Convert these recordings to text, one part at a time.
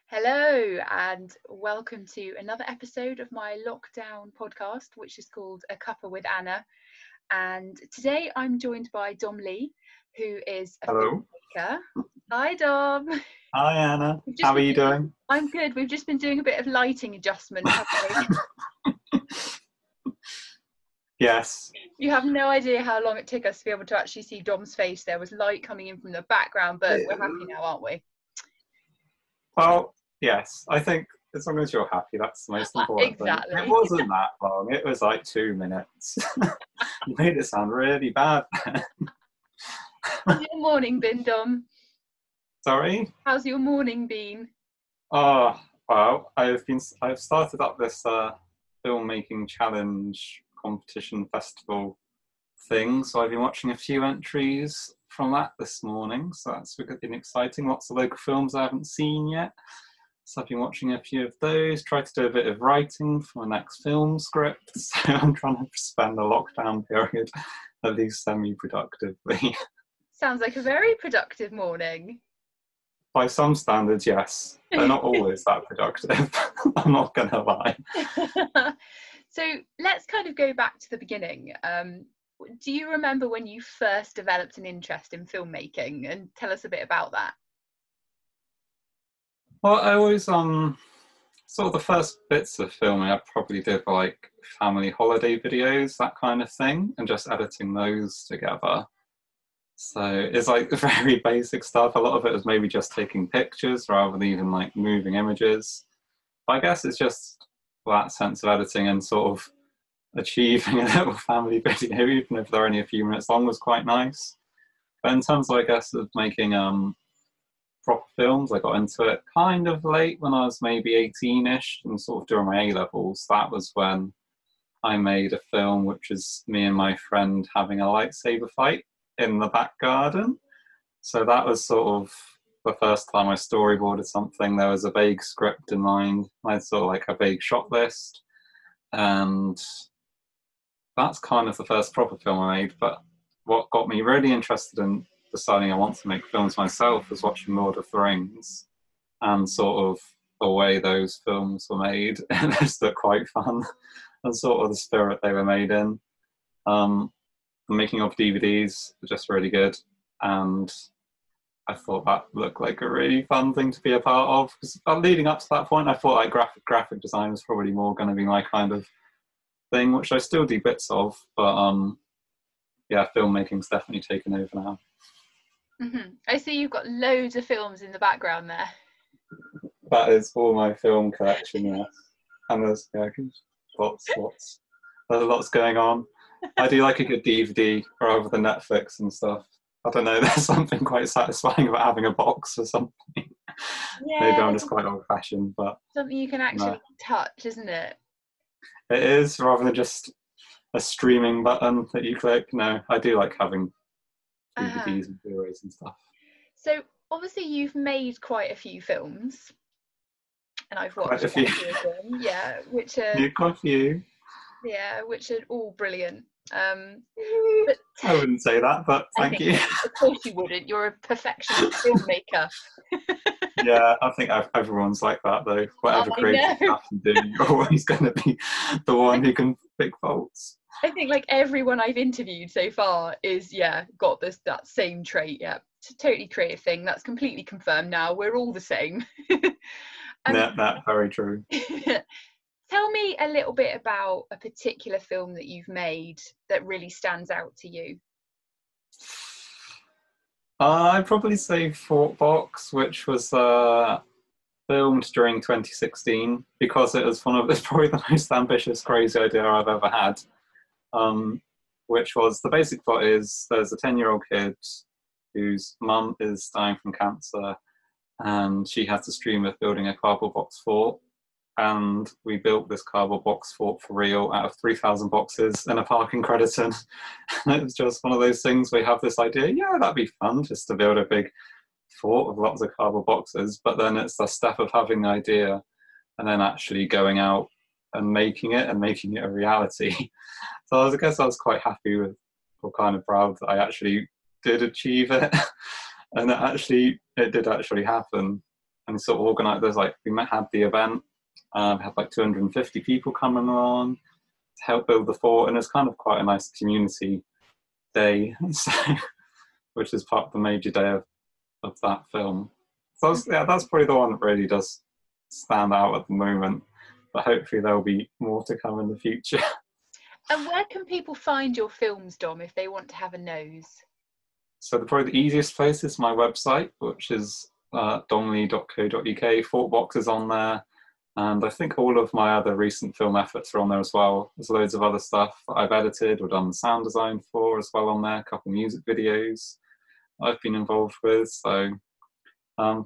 Hello, and welcome to another episode of my lockdown podcast, which is called A Cuppa with Anna. And today I'm joined by Dom Lee, who is a Hello. filmmaker. Hi, Dom. Hi, Anna. We've just How are been you doing? I'm good. We've just been doing a bit of lighting adjustment, haven't we? Yes. You have no idea how long it took us to be able to actually see Dom's face. There was light coming in from the background, but we're happy now, aren't we? Well, yes. I think as long as you're happy, that's the most important Exactly. thing. It wasn't that long. It was like 2 minutes. You made it sound really bad. How's your morning been, Dom? Sorry? How's your morning been? Oh, well, I've started up this filmmaking challenge competition festival thing. So I've been watching a few entries from that this morning. So that's been exciting. Lots of local films I haven't seen yet. So I've been watching a few of those, tried to do a bit of writing for my next film script. So I'm trying to spend the lockdown period at least semi-productively. Sounds like a very productive morning. By some standards, yes. They're not always that productive. I'm not going to lie. So let's kind of go back to the beginning. Do you remember when you first developed an interest in filmmaking, and tell us a bit about that? Well, I always sort of the first bits of filming I probably did like family holiday videos, that kind of thing, and just editing those together. So it's like very basic stuff. A lot of it is maybe just taking pictures rather than even like moving images. But I guess it's just that sense of editing and sort of achieving a little family video, even if they're only a few minutes long, was quite nice. But in terms of, I guess, of making proper films, I got into it kind of late when I was maybe 18-ish and sort of during my A-levels. That was when I made a film which is me and my friend having a lightsaber fight in the back garden. So that was sort of the first time I storyboarded something. There was a vague script in mind. I had sort of like a vague shot list. And that's kind of the first proper film I made. But what got me really interested in deciding I want to make films myself was watching Lord of the Rings and sort of the way those films were made. And they just looked quite fun and sort of the spirit they were made in. The making of DVDs were just really good. And I thought that looked like a really fun thing to be a part of. Because leading up to that point, I thought like graphic design was probably more going to be my kind of thing, which I still do bits of, but yeah, filmmaking's definitely taken over now. Mm-hmm. I see you've got loads of films in the background there. That is all my film collection, yes. And there's lots. There's lots going on. I do like a good DVD rather than Netflix and stuff. I don't know, there's something quite satisfying about having a box or something. Yeah, maybe I'm just quite old-fashioned, but something you can actually touch, isn't it? It is, rather than just a streaming button that you click. No, I do like having DVDs and Blu-rays and stuff. So obviously you've made quite a few films, and I've watched quite a few of them. Yeah, which are quite a few. Yeah, which are all brilliant. But I wouldn't say that, but thank you. Of course you wouldn't. You're a perfectionist filmmaker. Yeah, I think everyone's like that though. Whatever creative stuff you do, you're always going to be the one who can pick faults. I think like everyone I've interviewed so far is got that same trait. Yeah, it's a totally creative thing. That's completely confirmed now. We're all the same. That very true. Tell me a little bit about a particular film that you've made that really stands out to you. I'd probably say Fort Box, which was filmed during 2016 because it's probably the most ambitious, crazy idea I've ever had. Which was, the basic plot is there's a 10-year-old kid whose mum is dying from cancer and she has to dream of building a cardboard box fort. And we built this cardboard box fort for real out of 3,000 boxes in a park in Crediton. And it was just one of those things where you have this idea, yeah, that'd be fun just to build a big fort with lots of cardboard boxes. But then it's the step of having the idea and then actually going out and making it a reality. So I guess I was quite happy with, or kind of proud that I actually did achieve it. And it did actually happen. and sort of organised. We had the event. We had like 250 people coming on to help build the fort, and it's kind of quite a nice community day, so, which is part of the major day of that film. So that's probably the one that really does stand out at the moment, but hopefully there'll be more to come in the future. And where can people find your films, Dom, if they want to have a nose? So probably the easiest place is my website, which is domlee.co.uk. Fortbox is on there, and I think all of my other recent film efforts are on there as well. There's loads of other stuff that I've edited or done the sound design for as well on there, a couple of music videos I've been involved with. So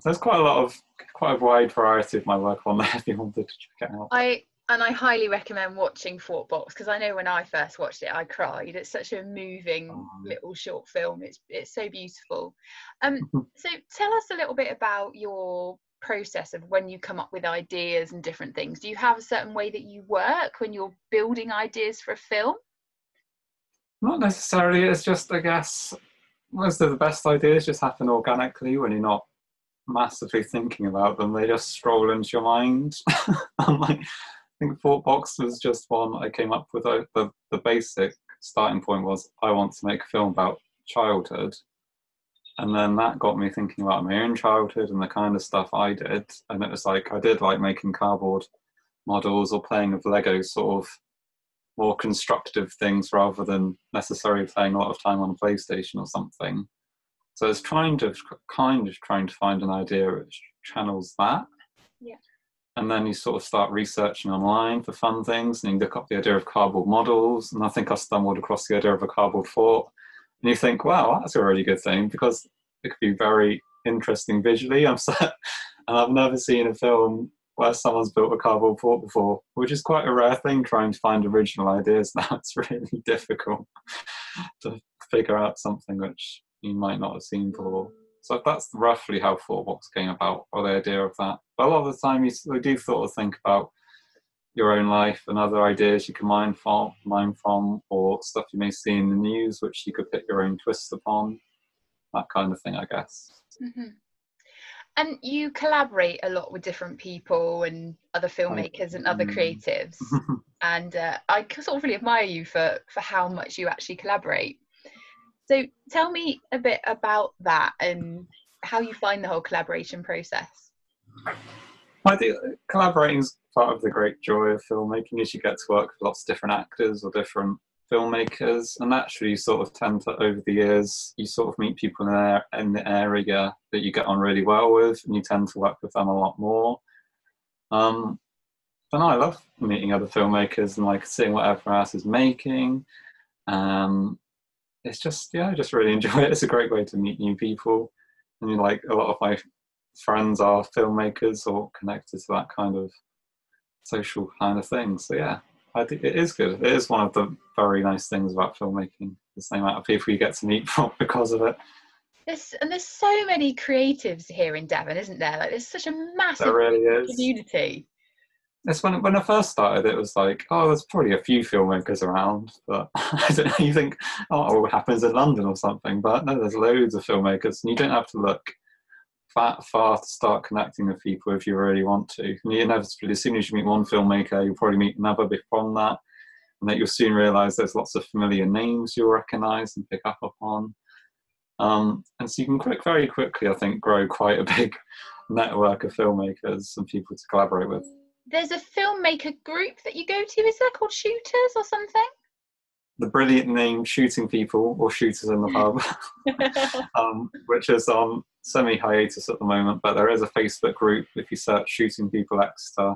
there's quite a wide variety of my work on there if you wanted to check it out. I highly recommend watching Fort Box, because I know when I first watched it I cried. It's such a moving little short film. It's so beautiful. So tell us a little bit about your process of when you come up with ideas and different things. Do you have a certain way that you work when you're building ideas for a film? Not necessarily. It's just, I guess, most of the best ideas just happen organically when you're not massively thinking about them. They just stroll into your mind. I think Fort Box was just one I came up with. The basic starting point was I want to make a film about childhood, and then that got me thinking about my own childhood and the kind of stuff I did. And it was like I did like making cardboard models or playing with Lego, sort of more constructive things rather than necessarily playing a lot of time on a PlayStation or something. So it's kind of trying to find an idea which channels that. Yeah. And then you sort of start researching online for fun things, and you look up the idea of cardboard models. And I think I stumbled across the idea of a cardboard fort. And you think, wow, that's a really good thing, because it could be very interesting visually. And I've never seen a film where someone's built a cardboard fort before, which is quite a rare thing, trying to find original ideas now. It's really difficult to figure out something which you might not have seen before. So that's roughly how Fortbox came about, or the idea of that. But a lot of the time you do sort of think about your own life and other ideas you can mine from, or stuff you may see in the news which you could put your own twist upon, that kind of thing, I guess. Mm-hmm. And you collaborate a lot with different people and other filmmakers and other creatives. And I sort of really admire you for how much you actually collaborate. So tell me a bit about that and how you find the whole collaboration process. I think collaborating is part of the great joy of filmmaking, is you get to work with lots of different actors or different filmmakers, and actually you sort of tend to, over the years, you sort of meet people in the area that you get on really well with, and you tend to work with them a lot more. But no, I love meeting other filmmakers and like seeing what everyone else is making. It's just, I just really enjoy it. It's a great way to meet new people. And like a lot of my friends are filmmakers or connected to that kind of social kind of thing. So yeah, I think it is good. It is one of the very nice things about filmmaking. The same amount of people you get to meet because of it. There's so many creatives here in Devon, isn't there? Like there's such a massive community. It's when I first started, it was like, oh, there's probably a few filmmakers around, but I don't know, you think, oh, it all happens in London or something, but no, there's loads of filmmakers, and you don't have to look that far to start connecting with people if you really want to. And you inevitably, as soon as you meet one filmmaker, you'll probably meet another before that, and that you'll soon realise there's lots of familiar names you'll recognise and pick up upon. And so you can very quickly, I think, grow quite a big network of filmmakers and people to collaborate with. There's a filmmaker group that you go to, is that called Shooters or something? The brilliant name Shooting People, or Shooters in the Pub, which is on semi-hiatus at the moment, but there is a Facebook group if you search Shooting People Exeter.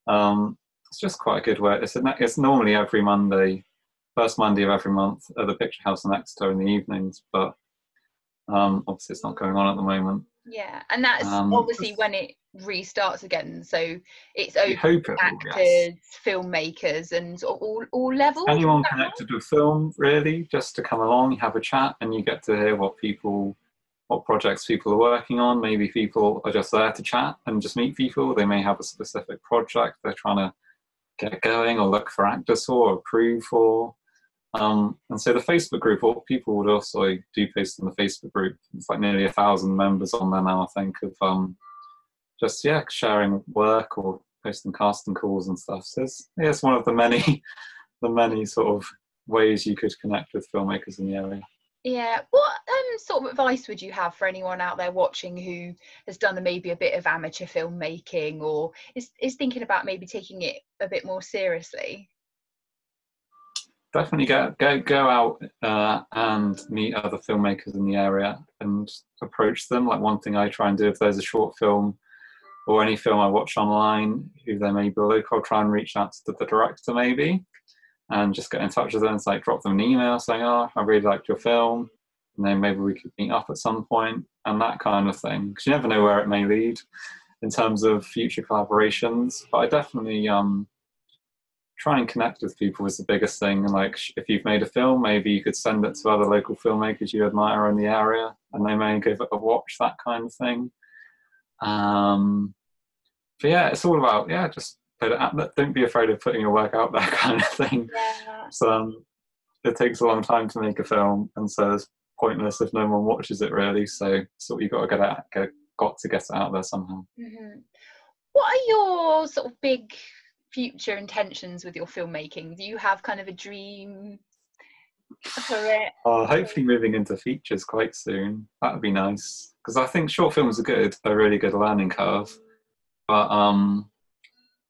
It's just quite a good way. It's normally every Monday, first Monday of every month at the Picture House in Exeter in the evenings, but obviously it's not going on at the moment. Yeah, and that's obviously when it restarts again, so it's open to actors, yes, filmmakers and all levels. Anyone connected with film, really, just to come along, you have a chat and you get to hear what projects people are working on. Maybe people are just there to chat and just meet people. They may have a specific project they're trying to get going or look for actors for or approve for. And so the Facebook group, what people would also do post in the Facebook group, it's like nearly 1,000 members on there now, I think, of just sharing work or posting casting calls and stuff. So it's one of the many the many sort of ways you could connect with filmmakers in the area. Yeah. What sort of advice would you have for anyone out there watching who has done maybe a bit of amateur filmmaking, or is thinking about maybe taking it a bit more seriously? Definitely go out and meet other filmmakers in the area and approach them. Like, one thing I try and do, if there's a short film or any film I watch online, who they may be local, I'll try and reach out to the director maybe and just get in touch with them. It's like, drop them an email saying, oh, I really liked your film, and then maybe we could meet up at some point, and that kind of thing, because you never know where it may lead in terms of future collaborations. But I definitely try and connect with people is the biggest thing. And like, if you've made a film, maybe you could send it to other local filmmakers you admire in the area, and they may give it a watch, that kind of thing. But yeah, it's all about just put it out. Don't be afraid of putting your work out there, kind of thing. Yeah. So it takes a long time to make a film, and so it's pointless if no one watches it, really. So you've got to got to get it out there somehow. Mm-hmm. What are your sort of big future intentions with your filmmaking? Do you have kind of a dream for it? Hopefully moving into features quite soon. That would be nice, because I think short films are good. They're a really good learning curve. But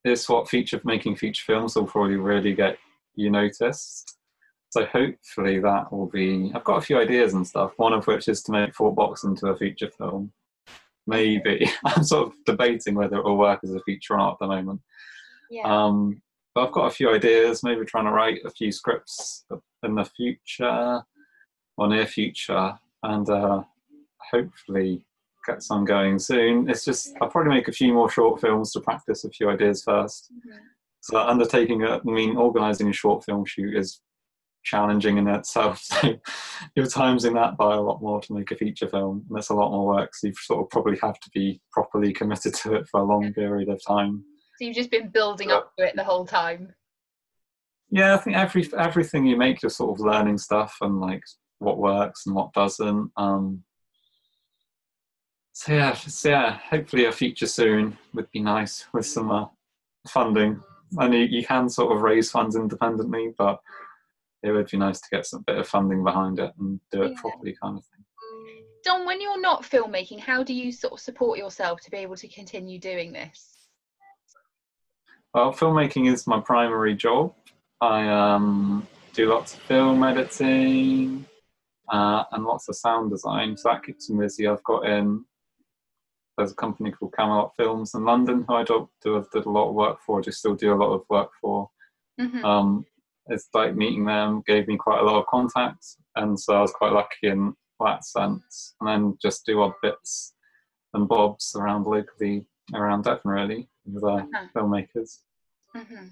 it's what making feature films will probably really get you noticed. So hopefully that will be... I've got a few ideas and stuff, one of which is to make Fort Box into a feature film. Maybe. I'm sort of debating whether it will work as a feature or not at the moment. Yeah. But I've got a few ideas, maybe trying to write a few scripts in the future or near future, and hopefully get some going soon. It's just, I'll probably make a few more short films to practice a few ideas first. Mm-hmm. So organising a short film shoot is challenging in itself. So you're timesing that by a lot more to make a feature film, and that's a lot more work. So you sort of probably have to be properly committed to it for a long period of time. So you've just been building up to it the whole time. Yeah, I think everything you make, you're sort of learning stuff and like what works and what doesn't. So yeah, hopefully a feature soon would be nice with some funding. And you can sort of raise funds independently, but it would be nice to get some bit of funding behind it and do it properly, kind of thing. Dom, when you're not filmmaking, how do you sort of support yourself to be able to continue doing this? Well, filmmaking is my primary job. I do lots of film editing and lots of sound design, so that keeps me busy. There's a company called Camelot Films in London who I did a lot of work for, just still do a lot of work for. Mm-hmm. It's like meeting them gave me quite a lot of contacts, and so I was quite lucky in that sense. And then just do odd bits and bobs around locally, around Devon, really, with filmmakers. Mm-hmm.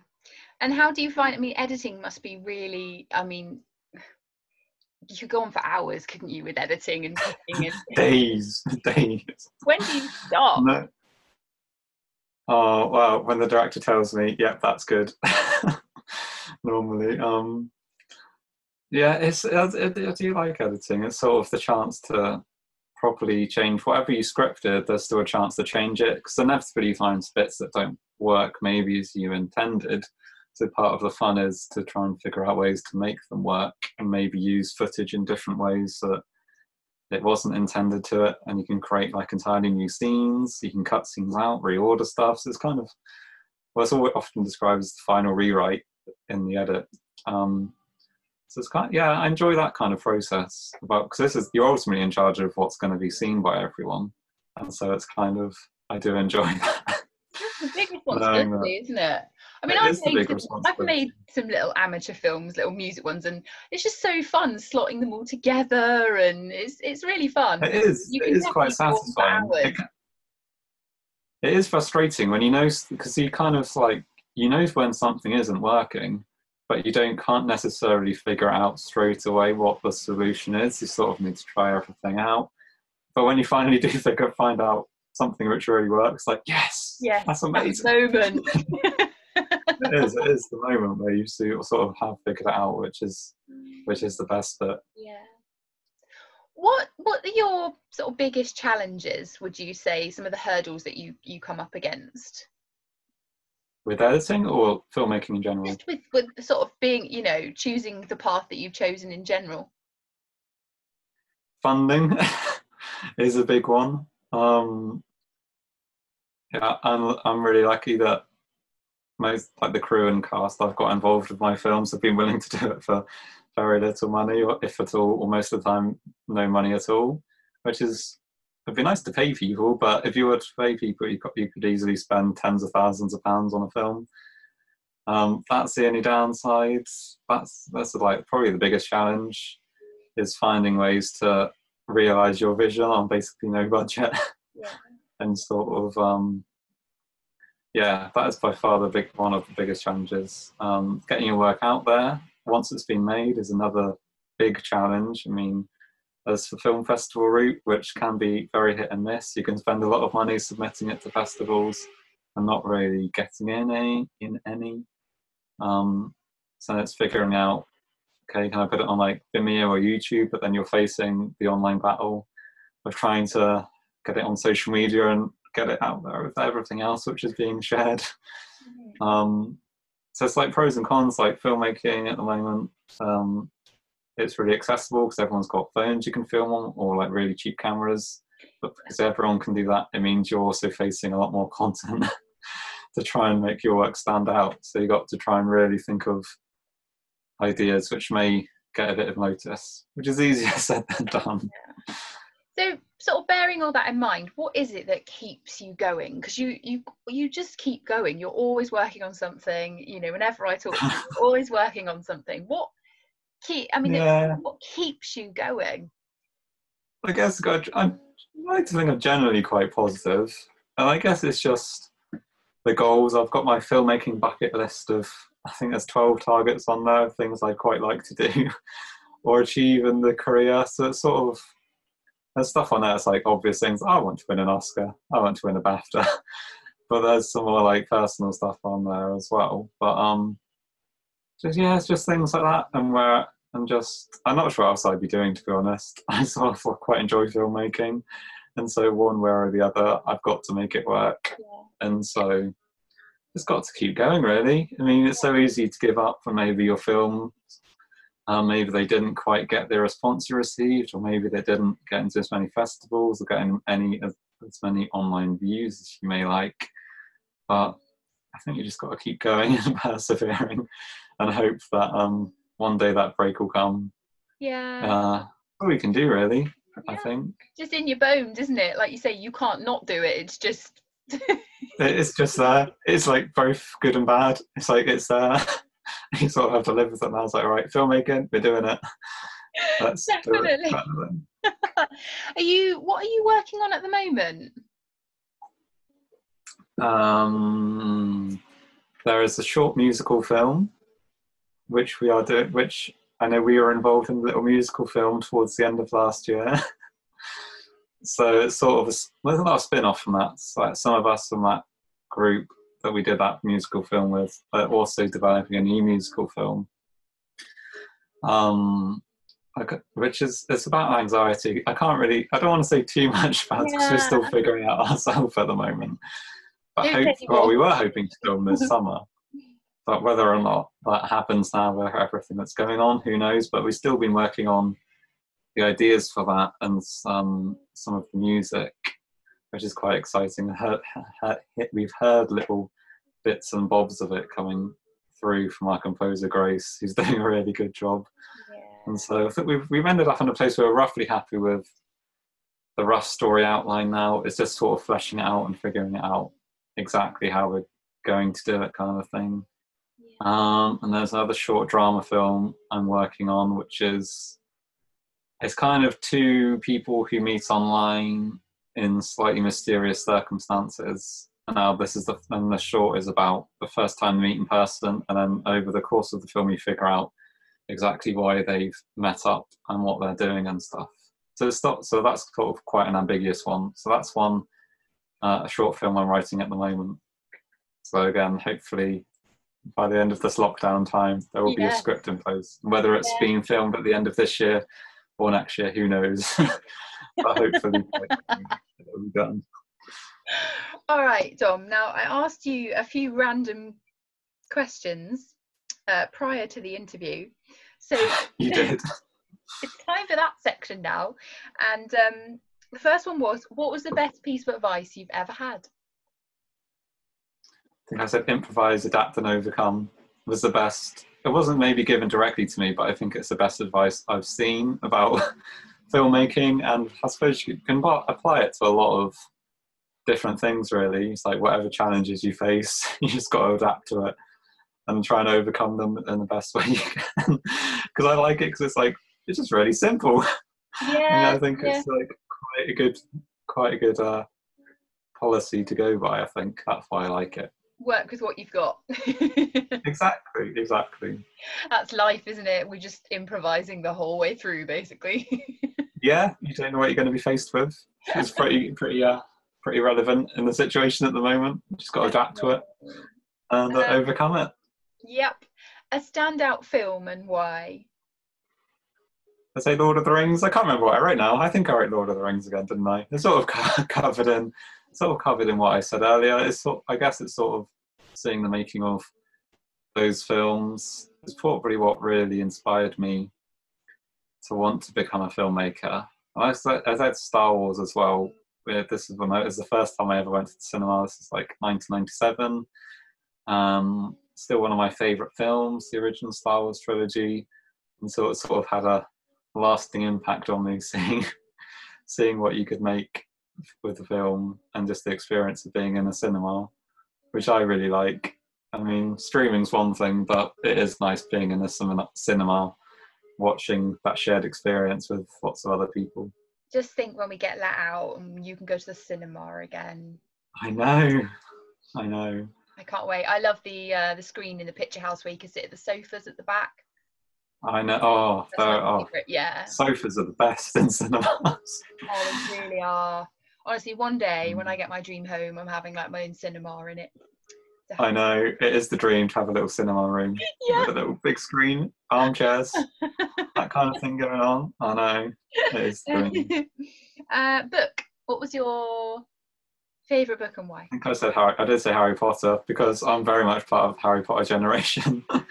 And how do you find, editing must be really, you could go on for hours, couldn't you, with editing and cooking and days. When do you stop? No. Oh, well, when the director tells me, yep, that's good. Normally. I do like editing. It's sort of the chance to properly change whatever you scripted. There's still a chance to change it, because inevitably you find bits that don't work maybe as you intended. So part of the fun is to try and figure out ways to make them work, and maybe use footage in different ways so that it wasn't intended to it, and you can create like entirely new scenes. You can cut scenes out, reorder stuff. So it's kind of, it's often described as the final rewrite in the edit. So it's kind of, I enjoy that kind of process, because you're ultimately in charge of what's going to be seen by everyone, and so it's kind of, I do enjoy that. It's a big responsibility, isn't it? I've made some little amateur films, little music ones, and it's just so fun slotting them all together, and it's really fun. It is quite satisfying. It is frustrating when because you kind of like, when something isn't working, but you can't necessarily figure out straight away what the solution is. You sort of need to try everything out. But when you finally do find out something which really works, like, yes, that's amazing. That moment. It is the moment where you sort of have figured it out, which is the best bit. Yeah. What are your sort of biggest challenges, would you say, some of the hurdles that you come up against? With editing or filmmaking in general? Just with sort of being, you know, choosing the path that you've chosen in general. Funding is a big one. Yeah, I'm really lucky that most, like, the crew and cast I've got involved with my films have been willing to do it for very little money, or if at all, or most of the time no money at all, which is, it'd be nice to pay people, but if you were to pay people, you could easily spend tens of thousands of pounds on a film. That's the only downside. That's like probably the biggest challenge, is finding ways to realize your vision on basically no budget. Yeah. And sort of yeah, that is by far one of the biggest challenges. Getting your work out there once it's been made is another big challenge. I mean, as the film festival route, which can be very hit and miss, you can spend a lot of money submitting it to festivals and not really getting in any. So it's figuring out, okay, can I put it on like Vimeo or YouTube? But then you're facing the online battle of trying to get it on social media and get it out there with everything else which is being shared. So it's like pros and cons. Like filmmaking at the moment, it's really accessible because everyone's got phones you can film on, or like really cheap cameras. But because everyone can do that, it means you're also facing a lot more content to try and make your work stand out. So you got to try and really think of ideas which may get a bit of notice, which is easier said than done. Yeah. So sort of bearing all that in mind, what is it that keeps you going? Because you just keep going. You're always working on something. You know, whenever I talk to you, you're always working on something. What keeps you going? I guess I like to think I'm generally quite positive, and I guess it's just the goals. I've got my filmmaking bucket list of, I think there's 12 targets on there, things I'd quite like to do or achieve in the career. So it's sort of, there's stuff on there, it's like obvious things. I want to win an Oscar, I want to win a BAFTA, but there's some more like personal stuff on there as well. But just, yeah, it's just things like that, and where I'm not sure what else I'd be doing, to be honest. I sort of quite enjoy filmmaking, and so one way or the other, I've got to make it work. Yeah. And so just got to keep going, really. I mean, it's so easy to give up for maybe your film. Maybe they didn't quite get the response you received, or maybe they didn't get into as many festivals or get as many online views as you may like. But I think you just got to keep going and persevering, and hope that one day that break will come. Yeah. All we can do, really. Yeah. I think. Just in your bones, isn't it? Like you say, you can't not do it. It's just. It's just there. It's like both good and bad. It's like it's there. You sort of have to live with it now. It's like, right, filmmaking, we're doing it. Let's definitely. Do it. What are you working on at the moment? There is a short musical film which we are doing, which I know we were involved in a little musical film towards the end of last year. So it's sort of there's a lot of spin-off from that. So like some of us from that group that we did that musical film with are also developing a new musical film, which is, it's about anxiety. I don't want to say too much about it because we're still figuring out ourselves at the moment. But we were hoping to film this summer, but whether or not that happens now with everything that's going on, who knows? But we've still been working on the ideas for that and some of the music, which is quite exciting. We've heard little bits and bobs of it coming through from our composer Grace, who's doing a really good job. Yeah. And so I think we've ended up in a place where we're roughly happy with the rough story outline now. It's just sort of fleshing it out and figuring it out exactly how we're going to do it, kind of thing. Yeah. And there's another short drama film I'm working on, which is, it's kind of two people who meet online in slightly mysterious circumstances. And now the short is about the first time they meet in person, and then over the course of the film you figure out exactly why they've met up and what they're doing and stuff. So that's sort of quite an ambiguous one. So that's one, a short film I'm writing at the moment. So again, hopefully by the end of this lockdown time, there will be a script in place. Whether it's being filmed at the end of this year or next year, who knows. But hopefully it'll be done. All right, Dom, now I asked you a few random questions prior to the interview, so You did. it's time for that section now. And the first one was, what was the best piece of advice you've ever had? I think I said improvise, adapt and overcome was the best. It wasn't maybe given directly to me, but I think it's the best advice I've seen about filmmaking, and I suppose you can apply it to a lot of different things really. It's like whatever challenges you face, you just got to adapt to it and try and overcome them in the best way you can. Because I like it because it's like, it's just really simple. Yeah, I think it's like quite a good policy to go by. I think that's why I like it. Work with what you've got. Exactly. That's life, isn't it? We're just improvising the whole way through, basically. Yeah, you don't know what you're going to be faced with. It's pretty relevant in the situation at the moment. You just got to adapt to it and overcome it. Yep. A standout film and why? I say Lord of the Rings. I can't remember what I wrote now. I think I wrote Lord of the Rings again, didn't I? It's sort of covered in what I said earlier. I guess it's sort of seeing the making of those films is probably what really inspired me to want to become a filmmaker. I said Star Wars as well. This is the first time I ever went to the cinema. This is like 1997. Still one of my favourite films, the original Star Wars trilogy, and so it sort of had a lasting impact on me, seeing what you could make with the film and just the experience of being in a cinema, which I really like. I mean, streaming's one thing, but it is nice being in a cinema, watching that shared experience with lots of other people. Just think when we get let out and you can go to the cinema again. I know. I can't wait. I love the screen in the picture house where you can sit at the sofas at the back. I know. Yeah. Sofas are the best in cinemas. Oh, they really are. Honestly, one day when I get my dream home, I'm having like my own cinema in it. I know, it is the dream to have a little cinema room with a little big screen, armchairs, that kind of thing going on. I know, it is the dream. Book. What was your favourite book and why? I think I did say Harry Potter because I'm very much part of the Harry Potter generation. But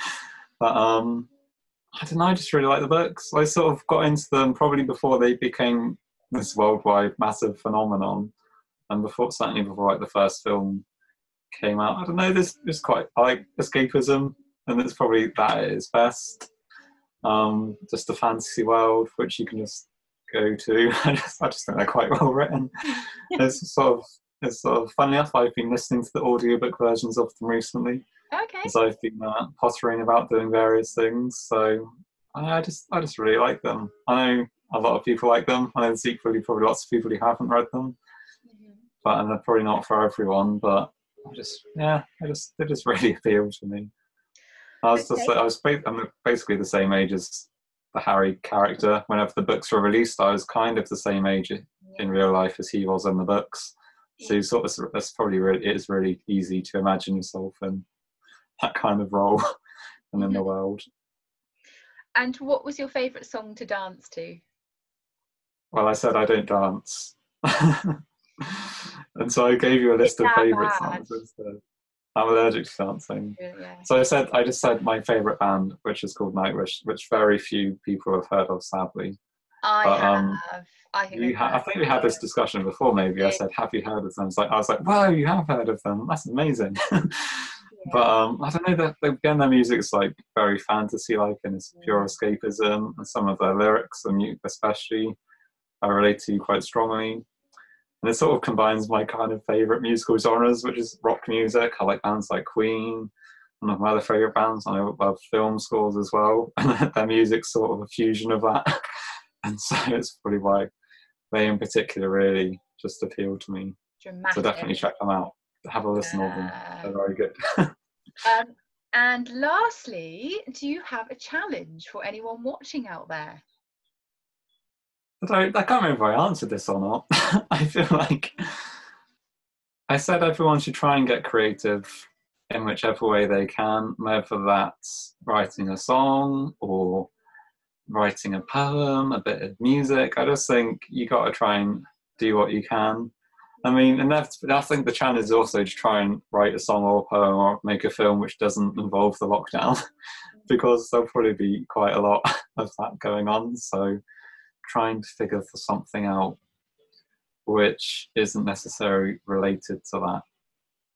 I don't know, I just really like the books. I sort of got into them probably before they became this worldwide massive phenomenon, and certainly before like the first film came out. I don't know, this is quite, I like escapism, and it's probably that at its best. Just a fantasy world which you can just go to. I just think they're quite well written. It's sort of funny enough, I've been listening to the audiobook versions of them recently. Okay. As I've been pottering about doing various things, so I just really like them. I know a lot of people like them. I know there's equally probably lots of people who haven't read them, and they're probably not for everyone. But they just really appeal to me. I'm basically the same age as the Harry character. Whenever the books were released, I was kind of the same age in real life as he was in the books. So it is really easy to imagine yourself in that kind of role and in the world. And what was your favourite song to dance to? Well, I said I don't dance. And so I gave you a list of favourite songs instead. I'm allergic to dancing. Yeah. So I just said my favourite band, which is called Nightwish, which very few people have heard of, sadly. I think we had this discussion before. Maybe I said, "Have you heard of them?" I was like, "Wow, you have heard of them? That's amazing." But I don't know, that again, their music's like very fantasy-like, and it's pure escapism. And some of their lyrics, and especially, I relate to quite strongly. And it sort of combines my kind of favourite musical genres, which is rock music. I like bands like Queen. One of my other favourite bands. I love film scores as well. And their music's sort of a fusion of that. And so it's probably why they in particular really just appeal to me. Dramatic. So definitely check them out. Have a listen to them. They're very good. And lastly, do you have a challenge for anyone watching out there? I can't remember if I answered this or not. I feel like I said everyone should try and get creative in whichever way they can, whether that's writing a song or writing a poem, a bit of music. I just think you got to try and do what you can. I mean, and I think the challenge is also to try and write a song or a poem or make a film which doesn't involve the lockdown, because there'll probably be quite a lot of that going on. So trying to figure something out which isn't necessarily related to that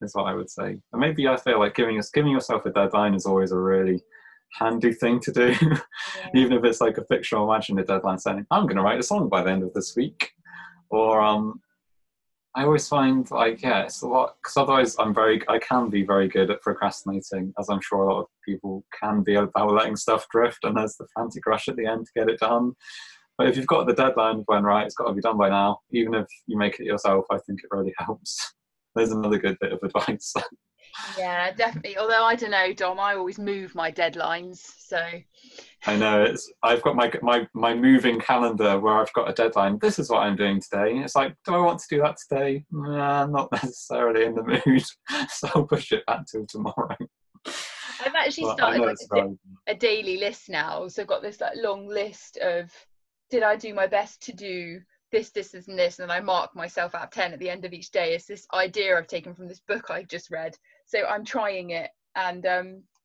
is what I would say. And maybe I feel like giving yourself a deadline is always a really handy thing to do. Yeah. Even if it's like a fictional imagined deadline saying, I'm going to write a song by the end of this week. Or I always find like, yeah, it's a lot, because otherwise I can be very good at procrastinating, as I'm sure a lot of people can be, about letting stuff drift, and there's the frantic rush at the end to get it done. But if you've got the deadline when, right, it's got to be done by now, even if you make it yourself, I think it really helps. There's another good bit of advice. Yeah, definitely. Although I don't know, Dom, I always move my deadlines, so I know, I've got my moving calendar where I've got a deadline. This is what I'm doing today. It's like, do I want to do that today? Nah, not necessarily in the mood, so I'll push it back till tomorrow. I've actually started like a daily list now. So I've got this like long list of, did I do my best to do this, and this, and I mark myself out of 10 at the end of each day. It's this idea I've taken from this book I just read. So I'm trying it, and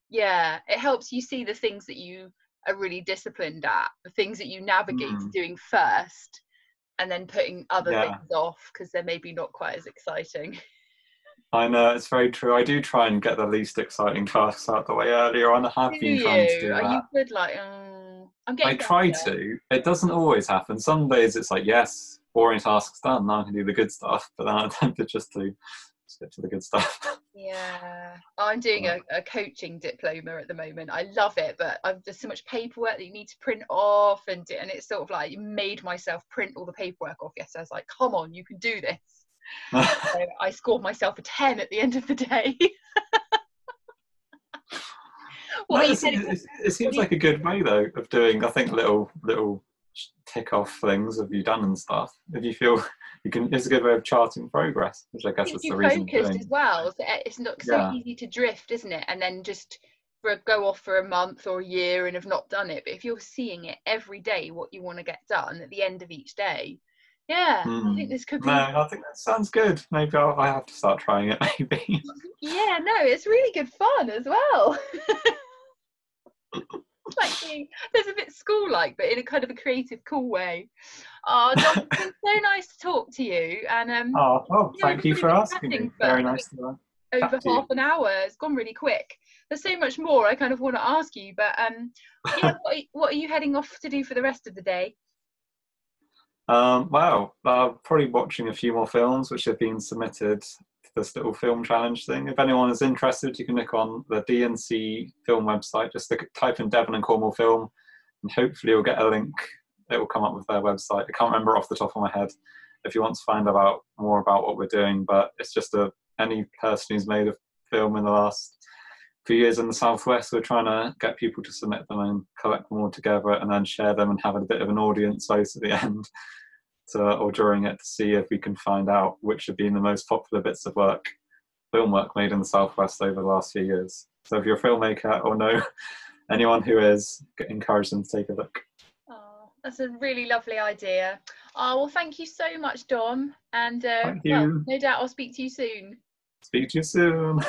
yeah, it helps you see the things that you are really disciplined at, the things that you navigate doing first, and then putting other things off because they're maybe not quite as exciting. I know, it's very true. I do try and get the least exciting tasks out the way earlier on. I have been trying to do that. Are you good? Like, I'm getting better. I try to. It doesn't always happen. Some days it's like, yes, boring task's done, now I can do the good stuff. But then I tempted just to get to the good stuff. Yeah, I'm doing a coaching diploma at the moment. I love it, but there's so much paperwork that you need to print off, and it's sort of like made myself print all the paperwork off yesterday. I was like, come on, you can do this. So I scored myself a 10 at the end of the day. It seems like a good way though of doing, I think, little tick off things have you done and stuff. If you feel you can, it's a good way of charting progress, which I guess is the reason you're focused as well. So it's not so easy to drift, isn't it? And then just go off for a month or a year and have not done it. But if you're seeing it every day, what you want to get done at the end of each day, I think this could be. No, I think that sounds good. Maybe I have to start trying it. Maybe. Yeah, no, it's really good fun as well. Like there's a bit school-like, but in a kind of a creative, cool way. Oh, Dom, it's been so nice to talk to you. And thank you for asking me. Very nice to know. Over half an hour, it's gone really quick. There's so much more I kind of want to ask you, but what are you heading off to do for the rest of the day? Probably watching a few more films which have been submitted to this little film challenge thing. If anyone is interested, you can look on the DNC film website, just type in Devon and Cornwall film, and hopefully you'll get a link. It will come up with their website. I can't remember off the top of my head if you want to find out more about what we're doing, but it's just any person who's made a film in the last few years in the Southwest. We're trying to get people to submit them and collect them all together and then share them and have a bit of an audience vote at the end or during it, to see if we can find out which have been the most popular bits of film work made in the Southwest over the last few years. So if you're a filmmaker or know anyone who is, encourage them to take a look. Oh, that's a really lovely idea. Oh, well, thank you so much, Dom. And thank you. no doubt I'll speak to you soon. Speak to you soon.